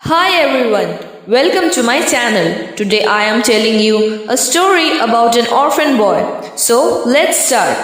Hi everyone, welcome to my channel. Today I am telling you a story about an orphan boy. So let's start.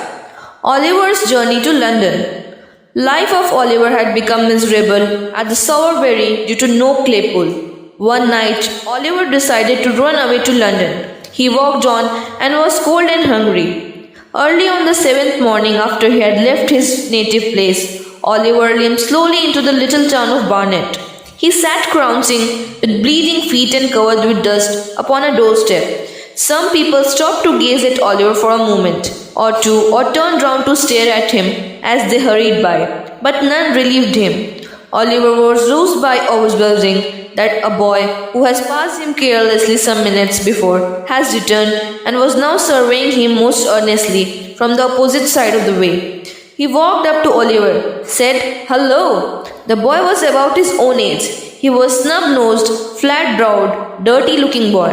Oliver's journey to London. Life of Oliver had become miserable at the Sowerberry due to no Claypool. One night, Oliver decided to run away to London. He walked on and was cold and hungry. Early on the seventh morning after he had left his native place, Oliver limped slowly into the little town of Barnet. He sat crouching with bleeding feet and covered with dust upon a doorstep. Some people stopped to gaze at Oliver for a moment or two or turned round to stare at him as they hurried by, but none relieved him. Oliver was roused by observing that a boy who has passed him carelessly some minutes before has returned and was now surveying him most earnestly from the opposite side of the way. He walked up to Oliver, said, "Hello." The boy was about his own age. He was snub-nosed, flat-browed, dirty-looking boy.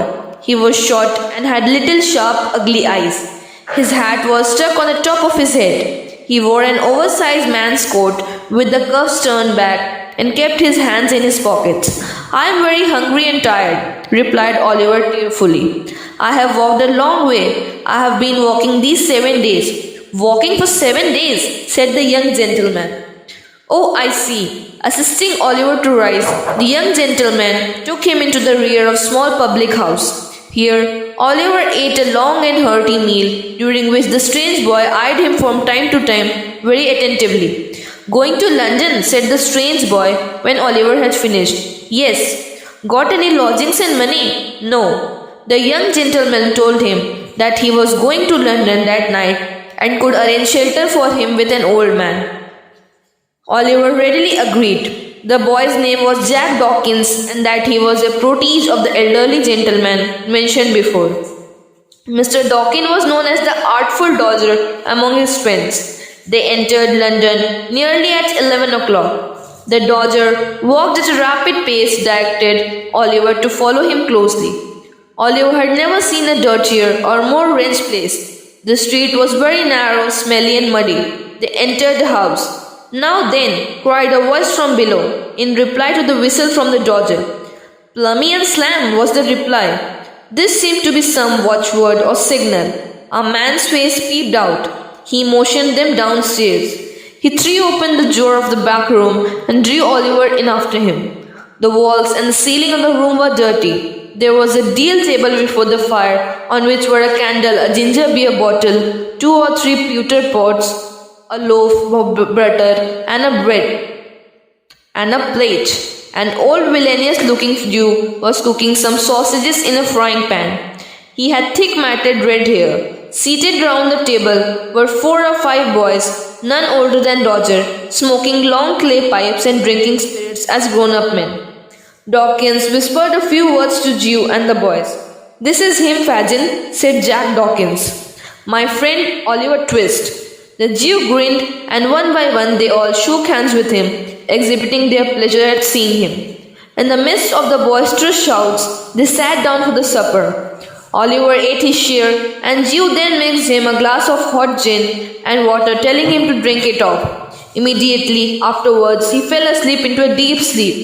He was short and had little sharp, ugly eyes. His hat was stuck on the top of his head. He wore an oversized man's coat with the cuffs turned back and kept his hands in his pockets. "I am very hungry and tired," replied Oliver tearfully. "I have walked a long way. I have been walking these 7 days." "Walking for 7 days," said the young gentleman. "Oh, I see." Assisting Oliver to rise, the young gentleman took him into the rear of a small public house. Here, Oliver ate a long and hearty meal, during which the strange boy eyed him from time to time very attentively. "Going to London," said the strange boy when Oliver had finished. "Yes." "Got any lodgings and money?" "No." The young gentleman told him that he was going to London that night and could arrange shelter for him with an old man. Oliver readily agreed. The boy's name was Jack Dawkins and that he was a protege of the elderly gentleman mentioned before. Mr. Dawkins was known as the artful dodger among his friends. They entered London nearly at 11 o'clock. The dodger walked at a rapid pace, directed Oliver to follow him closely. Oliver had never seen a dirtier or more wretched place. The street was very narrow, smelly and muddy. They entered the house. "Now then," cried a voice from below, in reply to the whistle from the dodger. "Plummy and slam," was the reply. This seemed to be some watchword or signal. A man's face peeped out. He motioned them downstairs. He threw open the door of the back room and drew Oliver in after him. The walls and the ceiling of the room were dirty. There was a deal table before the fire, on which were a candle, a ginger beer bottle, 2 or 3 pewter pots, a loaf of butter, and a bread, and a plate. An old villainous looking Jew was cooking some sausages in a frying pan. He had thick matted red hair. Seated round the table were 4 or 5 boys, none older than Dodger, smoking long clay pipes and drinking spirits as grown-up men. Dawkins whispered a few words to Jew and the boys. "This is him, Fagin," said Jack Dawkins. "My friend Oliver Twist." The Jew grinned, and one by one they all shook hands with him, exhibiting their pleasure at seeing him. In the midst of the boisterous shouts, they sat down for the supper. Oliver ate his share, and Jew then mixed him a glass of hot gin and water, telling him to drink it off. Immediately afterwards, he fell asleep into a deep sleep.